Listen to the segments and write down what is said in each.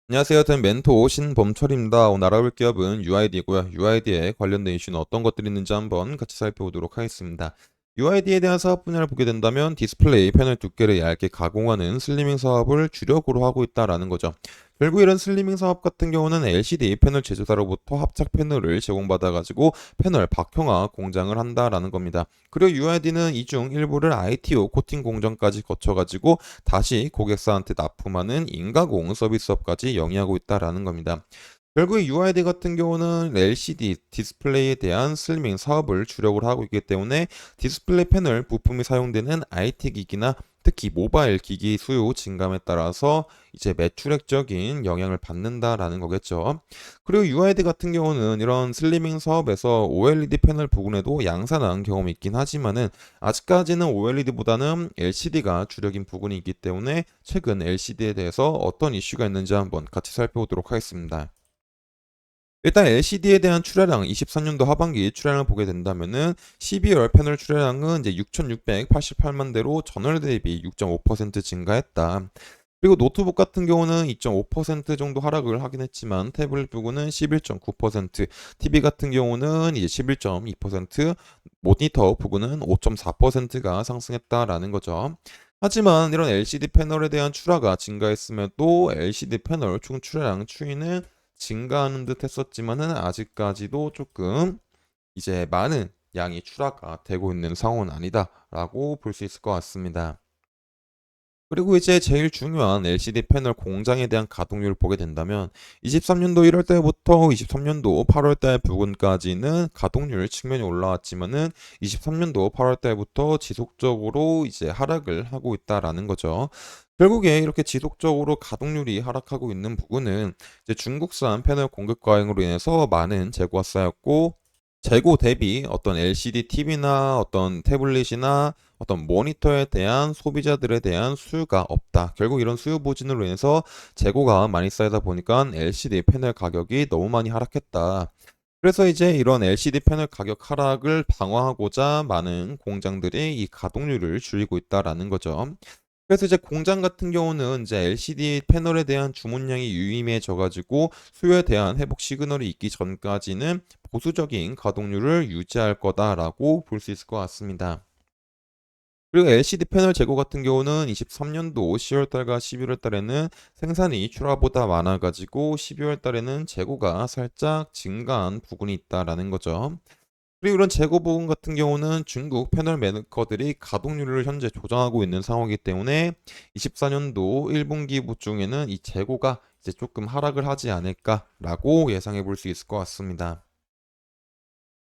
안녕하세요. 저는 멘토 신범철입니다. 오늘 알아볼 기업은 UID고요. UID에 관련된 이슈는 어떤 것들이 있는지 한번 같이 살펴보도록 하겠습니다. UID에 대한 사업 분야를 보게 된다면 디스플레이 패널 두께를 얇게 가공하는 슬리밍 사업을 주력으로 하고 있다라는 거죠. 결국 이런 슬리밍 사업 같은 경우는 LCD 패널 제조사로부터 합작 패널을 제공받아가지고 패널 박형화 공장을 한다라는 겁니다. 그리고 UID는 이 중 일부를 ITO 코팅 공정까지 거쳐가지고 다시 고객사한테 납품하는 인가공 서비스업까지 영위하고 있다라는 겁니다. 결국 UID 같은 경우는 LCD 디스플레이에 대한 슬리밍 사업을 주력으로 하고 있기 때문에 디스플레이 패널 부품이 사용되는 IT 기기나 특히 모바일 기기 수요 증감에 따라서 이제 매출액적인 영향을 받는다라는 거겠죠. 그리고 UID 같은 경우는 이런 슬리밍 사업에서 OLED 패널 부분에도 양산한 경험이 있긴 하지만은 아직까지는 OLED보다는 LCD가 주력인 부분이 있기 때문에 최근 LCD에 대해서 어떤 이슈가 있는지 한번 같이 살펴보도록 하겠습니다. 일단 LCD에 대한 출하량 23년도 하반기 출하량을 보게 된다면은 12월 패널 출하량은 이제 6,688만 대로 전월 대비 6.5% 증가했다. 그리고 노트북 같은 경우는 2.5% 정도 하락을 하긴 했지만 태블릿 부분은 11.9%, TV 같은 경우는 이제 11.2%, 모니터 부분은 5.4%가 상승했다라는 거죠. 하지만 이런 LCD 패널에 대한 출하가 증가했음에도 LCD 패널 총 출하량 추이는 증가하는 듯 했었지만은 아직까지도 조금 이제 많은 양이 추라가 되고 있는 상황은 아니다라고 볼 수 있을 것 같습니다. 그리고 이제 제일 중요한 LCD 패널 공장에 대한 가동률을 보게 된다면 23년도 1월 달부터 23년도 8월 달 부근까지는 가동률 측면이 올라왔지만은 23년도 8월 달부터 지속적으로 이제 하락을 하고 있다라는 거죠. 결국에 이렇게 지속적으로 가동률이 하락하고 있는 부분은 이제 중국산 패널 공급 과잉으로 인해서 많은 재고가 쌓였고 재고 대비 어떤 LCD TV나 어떤 태블릿이나 어떤 모니터에 대한 소비자들에 대한 수요가 없다. 결국 이런 수요 부진으로 인해서 재고가 많이 쌓이다 보니까 LCD 패널 가격이 너무 많이 하락했다. 그래서 이제 이런 LCD 패널 가격 하락을 방어하고자 많은 공장들이 이 가동률을 줄이고 있다라는 거죠. 그래서 이제 공장 같은 경우는 이제 LCD 패널에 대한 주문량이 유의미해져 가지고 수요에 대한 회복 시그널이 있기 전까지는 보수적인 가동률을 유지할 거다라고 볼 수 있을 것 같습니다. 그리고 LCD 패널 재고 같은 경우는 23년도 10월 달과 11월 달에는 생산이 출하보다 많아 가지고 12월 달에는 재고가 살짝 증가한 부분이 있다라는 거죠. 그리고 이런 재고 부분 같은 경우는 중국 패널 메이커들이 가동률을 현재 조정하고 있는 상황이기 때문에 24년도 1분기 중에는 이 재고가 이제 조금 하락을 하지 않을까라고 예상해 볼 수 있을 것 같습니다.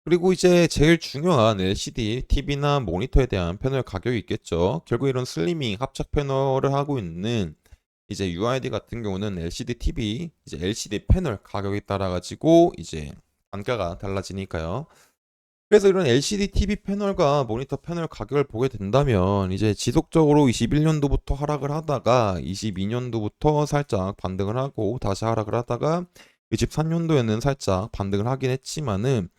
그리고 이제 제일 중요한 LCD, TV나 모니터에 대한 패널 가격이 있겠죠. 결국 이런 슬리밍 합작 패널을 하고 있는 이제 UID 같은 경우는 LCD TV, 이제 LCD 패널 가격에 따라 가지고 이제 단가가 달라지니까요. 그래서 이런 LCD TV 패널과 모니터 패널 가격을 보게 된다면 이제 지속적으로 21년도부터 하락을 하다가 22년도부터 살짝 반등을 하고 다시 하락을 하다가 23년도에는 살짝 반등을 하긴 했지만은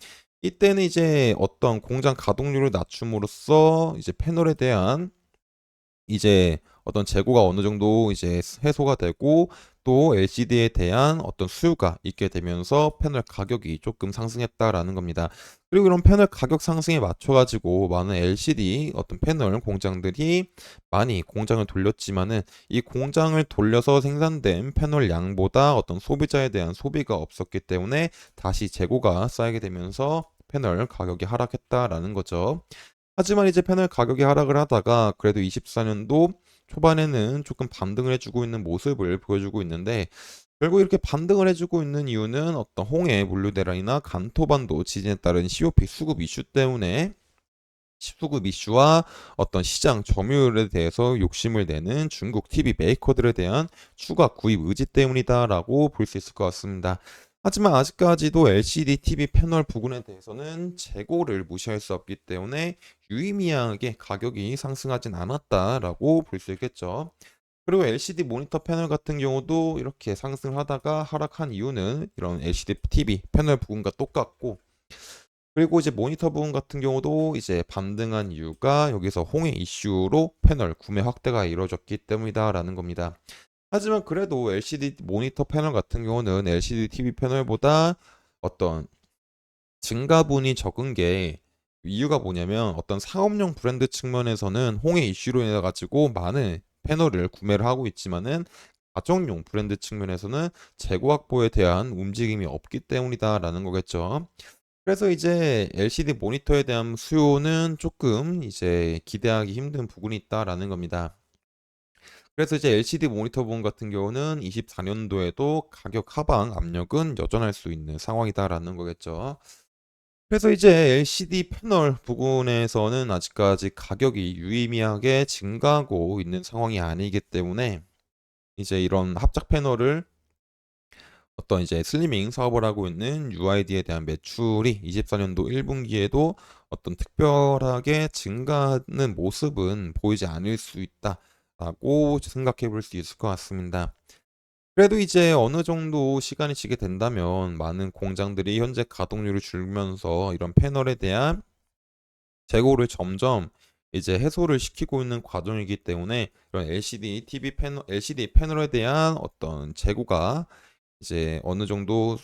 이때는 이제 어떤 공장 가동률을 낮춤으로써 이제 패널에 대한 이제 어떤 재고가 어느 정도 이제 해소가 되고 또 LCD에 대한 어떤 수요가 있게 되면서 패널 가격이 조금 상승했다라는 겁니다. 그리고 이런 패널 가격 상승에 맞춰 가지고 많은 LCD 어떤 패널 공장들이 많이 공장을 돌렸지만은 이 공장을 돌려서 생산된 패널 양보다 어떤 소비자에 대한 소비가 없었기 때문에 다시 재고가 쌓이게 되면서 패널 가격이 하락했다라는 거죠. 하지만 이제 패널 가격이 하락을 하다가 그래도 24년도 초반에는 조금 반등을 해주고 있는 모습을 보여주고 있는데 결국 이렇게 반등을 해주고 있는 이유는 어떤 홍해 물류 대란이나 간토반도 지진에 따른 COP 수급 이슈 때문에 수급 이슈와 어떤 시장 점유율에 대해서 욕심을 내는 중국 TV 메이커들에 대한 추가 구입 의지 때문이다라고 볼 수 있을 것 같습니다. 하지만 아직까지도 LCD TV 패널 부분에 대해서는 재고를 무시할 수 없기 때문에 유의미하게 가격이 상승하진 않았다라고 볼 수 있겠죠. 그리고 LCD 모니터 패널 같은 경우도 이렇게 상승하다가 하락한 이유는 이런 LCD TV 패널 부분과 똑같고 그리고 이제 모니터 부분 같은 경우도 이제 반등한 이유가 여기서 홍해 이슈로 패널 구매 확대가 이루어졌기 때문이다라는 겁니다. 하지만 그래도 LCD 모니터 패널 같은 경우는 LCD TV 패널보다 어떤 증가분이 적은 게 이유가 뭐냐면 어떤 상업용 브랜드 측면에서는 홍해 이슈로 인해 가지고 많은 패널을 구매를 하고 있지만은 가정용 브랜드 측면에서는 재고 확보에 대한 움직임이 없기 때문이다라는 거겠죠. 그래서 이제 LCD 모니터에 대한 수요는 조금 이제 기대하기 힘든 부분이 있다라는 겁니다. 그래서 이제 LCD 모니터 부분 같은 경우는 24년도에도 가격 하방 압력은 여전할 수 있는 상황이다라는 거겠죠. 그래서 이제 LCD 패널 부분에서는 아직까지 가격이 유의미하게 증가하고 있는 상황이 아니기 때문에 이제 이런 합작 패널을 어떤 이제 슬리밍 사업을 하고 있는 UID에 대한 매출이 24년도 1분기에도 어떤 특별하게 증가하는 모습은 보이지 않을 수 있다라고 생각해 볼 수 있을 것 같습니다. 그래도 이제 어느 정도 시간이 지게 된다면 많은 공장들이 현재 가동률을 줄이면서 이런 패널에 대한 재고를 점점 이제 해소를 시키고 있는 과정이기 때문에 이런 LCD 패널에 대한 어떤 재고가 이제 어느 정도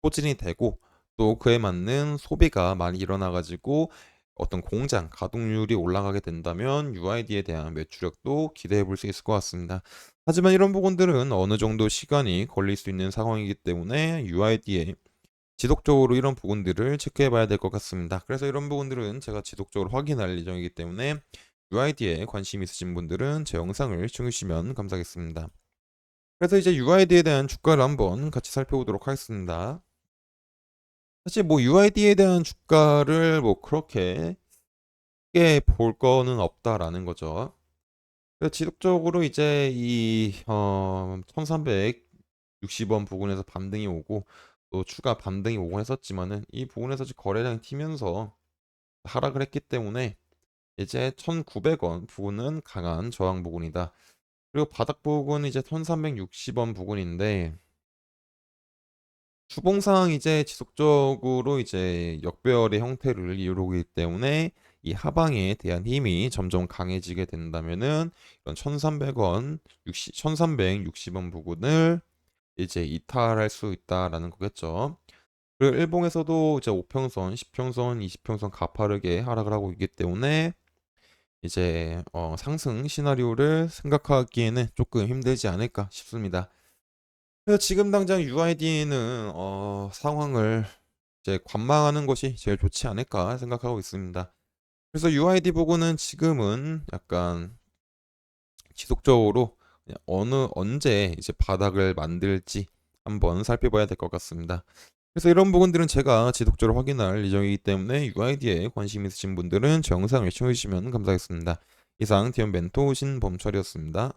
소진이 되고 또 그에 맞는 소비가 많이 일어나 가지고 어떤 공장 가동률이 올라가게 된다면 UID에 대한 매출력도 기대해 볼 수 있을 것 같습니다. 하지만 이런 부분들은 어느 정도 시간이 걸릴 수 있는 상황이기 때문에 UID에 지속적으로 이런 부분들을 체크해 봐야 될 것 같습니다. 그래서 이런 부분들은 제가 지속적으로 확인할 예정이기 때문에 UID에 관심 있으신 분들은 제 영상을 시청해 주시면 감사하겠습니다. 그래서 이제 UID에 대한 주가를 한번 같이 살펴보도록 하겠습니다. 사실 뭐 UID에 대한 주가를 뭐 그렇게 크게 볼 거는 없다라는 거죠. 그래서 지속적으로 이제 이 1360원 부근에서 반등이 오고 또 추가 반등이 오곤 했었지만은 이 부분에서 지금 거래량이 튀면서 하락을 했기 때문에 이제 1,900원 부근은 강한 저항 부근이다. 그리고 바닥 부근은 이제 1,360원 부근인데 주봉상 이제 지속적으로 이제 역배열의 형태를 이루기 때문에 이 하방에 대한 힘이 점점 강해지게 된다면은 이런 1,300원, 1,360원 부근을 이제 이탈할 수 있다라는 거겠죠. 그리고 일봉에서도 이제 5평선, 10평선, 20평선 가파르게 하락을 하고 있기 때문에 이제 상승 시나리오를 생각하기에는 조금 힘들지 않을까 싶습니다. 그래서 지금 당장 UID는 상황을 이제 관망하는 것이 제일 좋지 않을까 생각하고 있습니다. 그래서 UID 보고는 지금은 약간 지속적으로 그냥 언제 이제 바닥을 만들지 한번 살펴봐야 될 것 같습니다. 그래서 이런 부분들은 제가 지속적으로 확인할 예정이기 때문에 UID에 관심 있으신 분들은 제 영상을 시청해 주시면 감사하겠습니다. 이상 디언 멘토 신범철이었습니다.